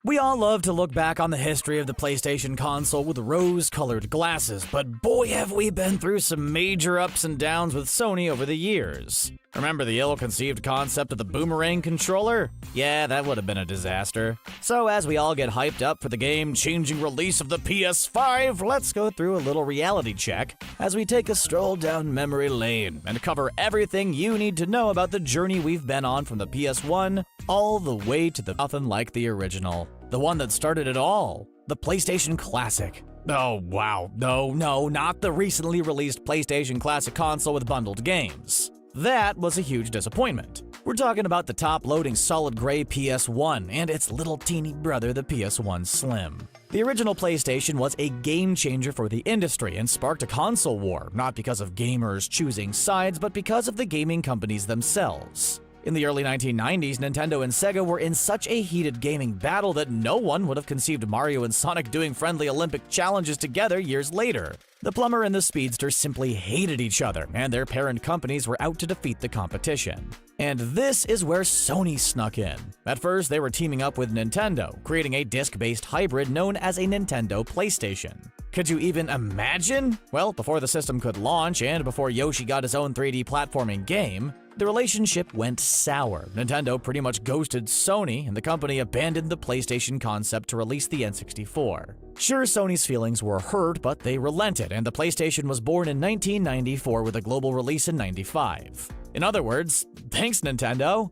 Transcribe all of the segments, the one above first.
We all love to look back on the history of the PlayStation console with rose-colored glasses, but boy have we been through some major ups and downs with Sony over the years. Remember the ill-conceived concept of the boomerang controller? Yeah, that would have been a disaster. So as we all get hyped up for the game-changing release of the PS5, let's go through a little reality check as we take a stroll down memory lane and cover everything you need to know about the journey we've been on from the PS1 all the way to the nothing like the original. The one that started it all, the PlayStation Classic. Oh wow, no, not the recently released PlayStation Classic console with bundled games. That was a huge disappointment. We're talking about the top-loading solid gray PS1 and its little teeny brother, the PS1 Slim. The original PlayStation was a game-changer for the industry and sparked a console war, not because of gamers choosing sides, but because of the gaming companies themselves. In the early 1990s, Nintendo and Sega were in such a heated gaming battle that no one would have conceived Mario and Sonic doing friendly Olympic challenges together years later. The plumber and the speedster simply hated each other, and their parent companies were out to defeat the competition. And this is where Sony snuck in. At first, they were teaming up with Nintendo, creating a disc-based hybrid known as a Nintendo PlayStation. Could you even imagine? Well, before the system could launch and before Yoshi got his own 3D platforming game, the relationship went sour. Nintendo pretty much ghosted Sony, and the company abandoned the PlayStation concept to release the N64. Sure, Sony's feelings were hurt, but they relented, and the PlayStation was born in 1994 with a global release in '95. In other words, thanks Nintendo!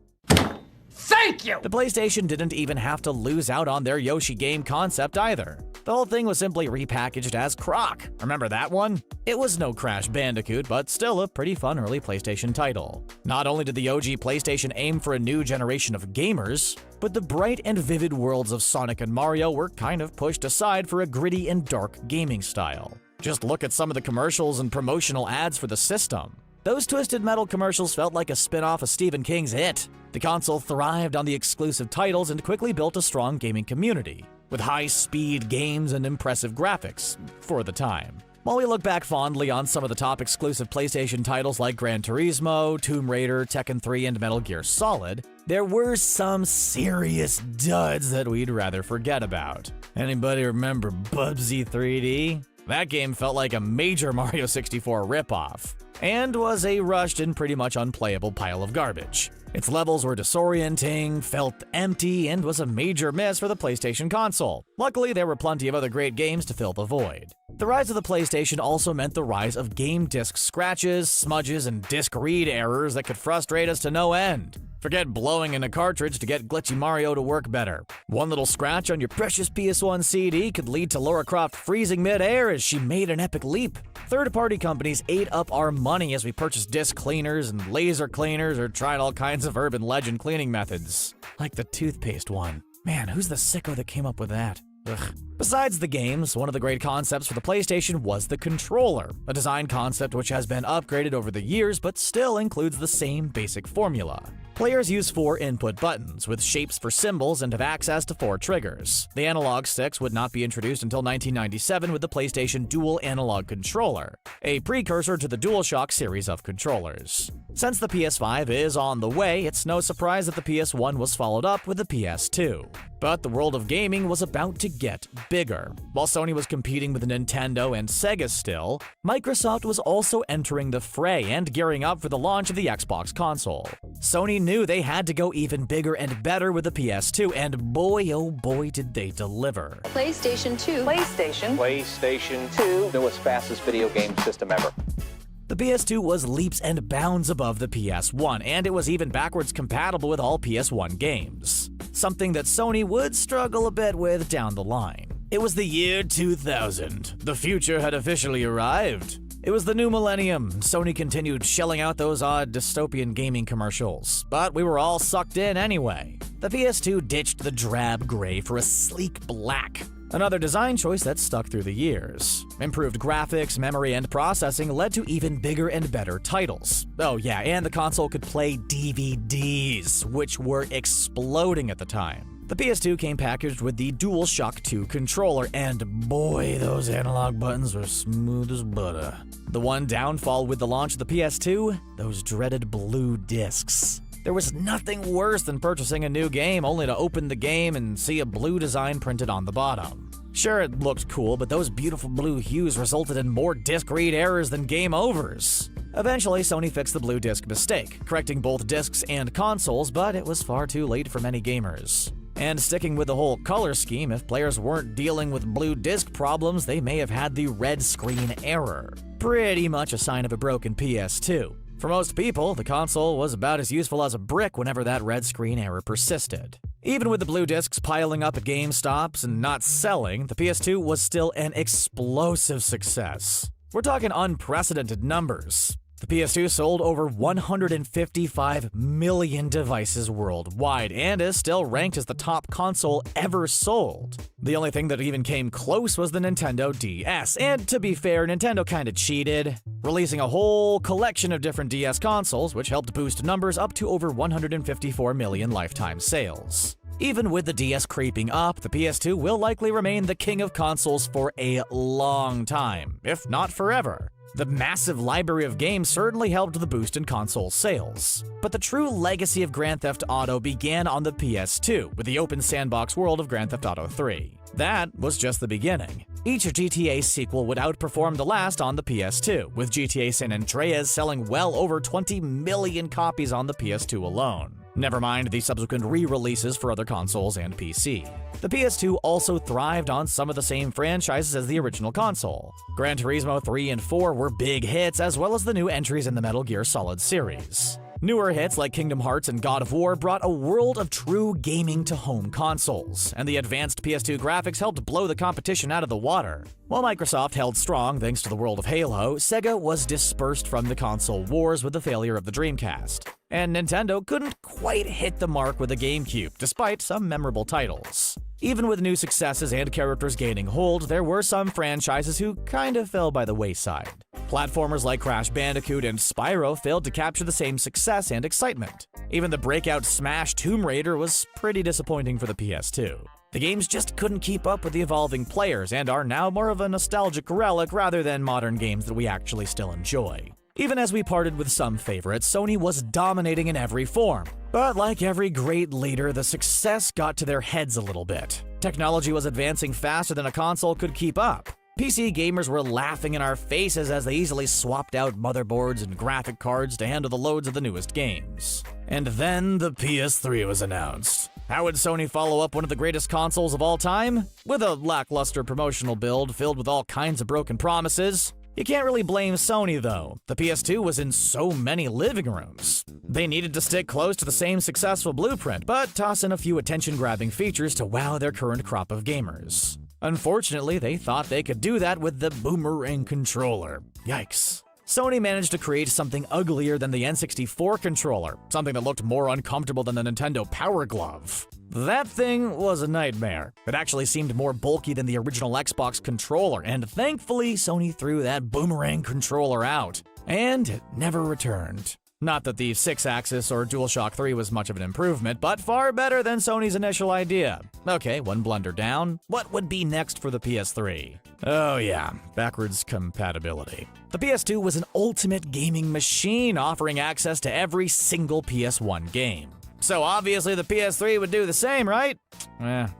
Thank you! The PlayStation didn't even have to lose out on their Yoshi game concept either. The whole thing was simply repackaged as Croc. Remember that one? It was no Crash Bandicoot, but still a pretty fun early PlayStation title. Not only did the OG PlayStation aim for a new generation of gamers, but the bright and vivid worlds of Sonic and Mario were kind of pushed aside for a gritty and dark gaming style. Just look at some of the commercials and promotional ads for the system. Those Twisted Metal commercials felt like a spin-off of Stephen King's It. The console thrived on the exclusive titles and quickly built a strong gaming community, with high-speed games and impressive graphics, for the time. While we look back fondly on some of the top exclusive PlayStation titles like Gran Turismo, Tomb Raider, Tekken 3, and Metal Gear Solid, there were some serious duds that we'd rather forget about. Anybody remember Bubsy 3D? That game felt like a major Mario 64 ripoff, and was a rushed and pretty much unplayable pile of garbage. Its levels were disorienting, felt empty, and was a major miss for the PlayStation console. Luckily, there were plenty of other great games to fill the void. The rise of the PlayStation also meant the rise of game disc scratches, smudges, and disc read errors that could frustrate us to no end. Forget blowing in a cartridge to get glitchy Mario to work better. One little scratch on your precious PS1 CD could lead to Lara Croft freezing mid-air as she made an epic leap. Third-party companies ate up our money as we purchased disc cleaners and laser cleaners or tried all kinds of urban legend cleaning methods. Like the toothpaste one. Man, who's the sicko that came up with that? Ugh. Besides the games, one of the great concepts for the PlayStation was the controller, a design concept which has been upgraded over the years but still includes the same basic formula. Players use 4 input buttons, with shapes for symbols and have access to 4 triggers. The analog sticks would not be introduced until 1997 with the PlayStation Dual Analog Controller, a precursor to the DualShock series of controllers. Since the PS5 is on the way, it's no surprise that the PS1 was followed up with the PS2. But the world of gaming was about to get bigger. While Sony was competing with Nintendo and Sega still, Microsoft was also entering the fray and gearing up for the launch of the Xbox console. Sony knew they had to go even bigger and better with the PS2, and boy oh boy did they deliver. PlayStation 2. PlayStation 2, newest fastest video game system ever. The PS2 was leaps and bounds above the PS1, and it was even backwards compatible with all PS1 games. Something that Sony would struggle a bit with down the line. It was the year 2000. The future had officially arrived. It was the new millennium. Sony continued shelling out those odd dystopian gaming commercials, but we were all sucked in anyway. The PS2 ditched the drab gray for a sleek black. Another design choice that stuck through the years. Improved graphics, memory, and processing led to even bigger and better titles. Oh yeah, and the console could play DVDs, which were exploding at the time. The PS2 came packaged with the DualShock 2 controller, and boy, those analog buttons were smooth as butter. The one downfall with the launch of the PS2? Those dreaded blue discs. There was nothing worse than purchasing a new game only to open the game and see a blue design printed on the bottom. Sure, it looked cool, but those beautiful blue hues resulted in more disc read errors than game overs. Eventually, Sony fixed the blue disc mistake, correcting both discs and consoles, but it was far too late for many gamers. And sticking with the whole color scheme, if players weren't dealing with blue disc problems, they may have had the red screen error. Pretty much a sign of a broken PS2. For most people, the console was about as useful as a brick whenever that red screen error persisted. Even with the blue discs piling up at GameStops and not selling, the PS2 was still an explosive success. We're talking unprecedented numbers. The PS2 sold over 155 million devices worldwide and is still ranked as the top console ever sold. The only thing that even came close was the Nintendo DS, and to be fair, Nintendo kinda cheated, releasing a whole collection of different DS consoles, which helped boost numbers up to over 154 million lifetime sales. Even with the DS creeping up, the PS2 will likely remain the king of consoles for a long time, if not forever. The massive library of games certainly helped the boost in console sales. But the true legacy of Grand Theft Auto began on the PS2 with the open sandbox world of Grand Theft Auto 3. That was just the beginning. Each GTA sequel would outperform the last on the PS2, with GTA San Andreas selling well over 20 million copies on the PS2 alone. Never mind the subsequent re-releases for other consoles and PC. The PS2 also thrived on some of the same franchises as the original console. Gran Turismo 3 and 4 were big hits, as well as the new entries in the Metal Gear Solid series. Newer hits like Kingdom Hearts and God of War brought a world of true gaming to home consoles, and the advanced PS2 graphics helped blow the competition out of the water. While Microsoft held strong thanks to the world of Halo, Sega was dispersed from the console wars with the failure of the Dreamcast. And Nintendo couldn't quite hit the mark with the GameCube, despite some memorable titles. Even with new successes and characters gaining hold, there were some franchises who kind of fell by the wayside. Platformers like Crash Bandicoot and Spyro failed to capture the same success and excitement. Even the breakout Smash Tomb Raider was pretty disappointing for the PS2. The games just couldn't keep up with the evolving players and are now more of a nostalgic relic rather than modern games that we actually still enjoy. Even as we parted with some favorites, Sony was dominating in every form. But like every great leader, the success got to their heads a little bit. Technology was advancing faster than a console could keep up. PC gamers were laughing in our faces as they easily swapped out motherboards and graphic cards to handle the loads of the newest games. And then the PS3 was announced. How would Sony follow up one of the greatest consoles of all time? With a lackluster promotional build filled with all kinds of broken promises. You can't really blame Sony though. The PS2 was in so many living rooms. They needed to stick close to the same successful blueprint, but toss in a few attention-grabbing features to wow their current crop of gamers. Unfortunately, they thought they could do that with the boomerang controller. Yikes. Sony managed to create something uglier than the N64 controller, something that looked more uncomfortable than the Nintendo Power Glove. That thing was a nightmare. It actually seemed more bulky than the original Xbox controller, and thankfully Sony threw that boomerang controller out, and it never returned. Not that the 6-axis or DualShock 3 was much of an improvement, but far better than Sony's initial idea. Okay, one blunder down. What would be next for the PS3? Oh yeah, backwards compatibility. The PS2 was an ultimate gaming machine, offering access to every single PS1 game. So obviously the PS3 would do the same, right?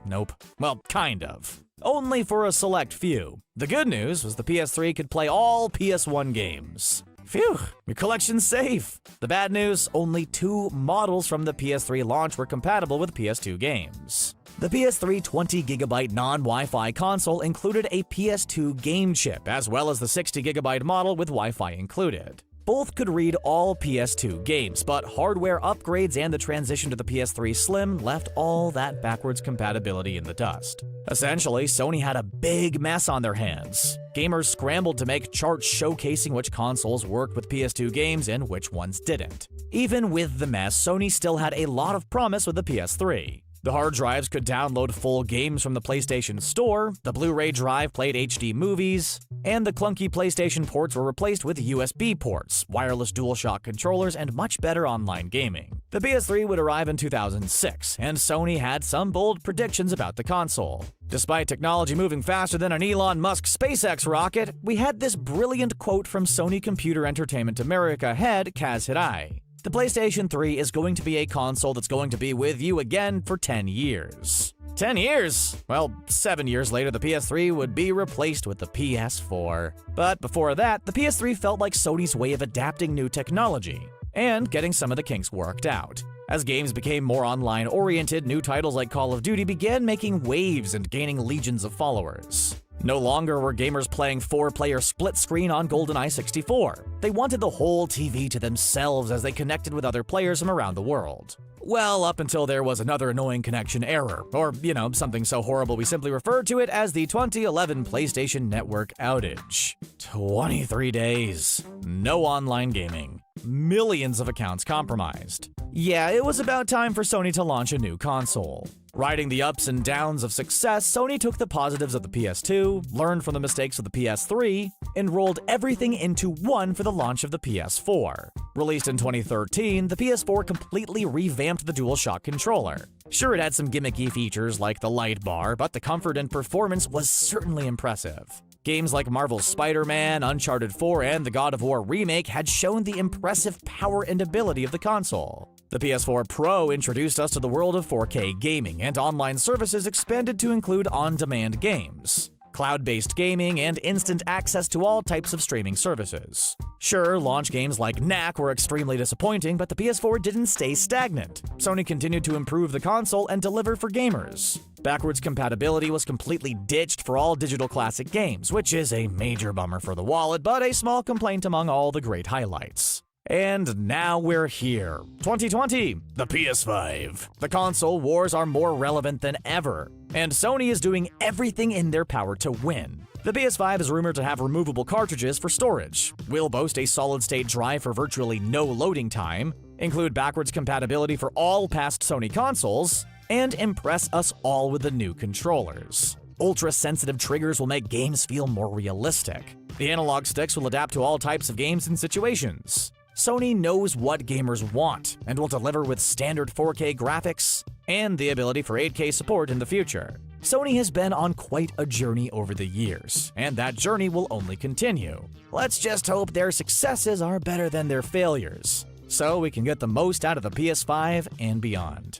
Nope. Well, kind of. Only for a select few. The good news was the PS3 could play all PS1 games. Phew, your collection's safe. The bad news, only 2 models from the PS3 launch were compatible with PS2 games. The PS3 20GB non-Wi-Fi console included a PS2 game chip, as well as the 60GB model with Wi-Fi included. Both could read all PS2 games, but hardware upgrades and the transition to the PS3 Slim left all that backwards compatibility in the dust. Essentially, Sony had a big mess on their hands. Gamers scrambled to make charts showcasing which consoles worked with PS2 games and which ones didn't. Even with the mess, Sony still had a lot of promise with the PS3. The hard drives could download full games from the PlayStation Store, the Blu-ray drive played HD movies, and the clunky PlayStation ports were replaced with USB ports, wireless DualShock controllers, and much better online gaming. The PS3 would arrive in 2006, and Sony had some bold predictions about the console. Despite technology moving faster than an Elon Musk SpaceX rocket, we had this brilliant quote from Sony Computer Entertainment America head Kaz Hirai. the PlayStation 3 is going to be a console that's going to be with you again for 10 years. 10 years? Well, 7 years later, the PS3 would be replaced with the PS4. But before that, the PS3 felt like Sony's way of adapting new technology and getting some of the kinks worked out. As games became more online-oriented, new titles like Call of Duty began making waves and gaining legions of followers. No longer were gamers playing 4-player split-screen on GoldenEye 64. They wanted the whole TV to themselves as they connected with other players from around the world. Well, up until there was another annoying connection error, or, something so horrible we simply referred to it as the 2011 PlayStation Network outage. 23 days. No online gaming. Millions of accounts compromised. Yeah, it was about time for Sony to launch a new console. Riding the ups and downs of success, Sony took the positives of the PS2, learned from the mistakes of the PS3, and rolled everything into one for the launch of the PS4. Released in 2013, the PS4 completely revamped the DualShock controller. Sure, it had some gimmicky features like the light bar, but the comfort and performance was certainly impressive. Games like Marvel's Spider-Man, Uncharted 4, and the God of War remake had shown the impressive power and ability of the console. The PS4 Pro introduced us to the world of 4K gaming, and online services expanded to include on-demand games, cloud-based gaming, and instant access to all types of streaming services. Sure, launch games like Knack were extremely disappointing, but the PS4 didn't stay stagnant. Sony continued to improve the console and deliver for gamers. Backwards compatibility was completely ditched for all digital classic games, which is a major bummer for the wallet, but a small complaint among all the great highlights. And now we're here. 2020, the PS5. The console wars are more relevant than ever, and Sony is doing everything in their power to win. The PS5 is rumored to have removable cartridges for storage, will boast a solid-state drive for virtually no loading time, include backwards compatibility for all past Sony consoles, and impress us all with the new controllers. Ultra-sensitive triggers will make games feel more realistic. The analog sticks will adapt to all types of games and situations. Sony knows what gamers want and will deliver with standard 4K graphics and the ability for 8K support in the future. Sony has been on quite a journey over the years, and that journey will only continue. Let's just hope their successes are better than their failures, so we can get the most out of the PS5 and beyond.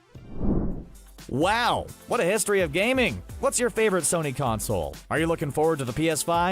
Wow, what a history of gaming! What's your favorite Sony console? Are you looking forward to the PS5?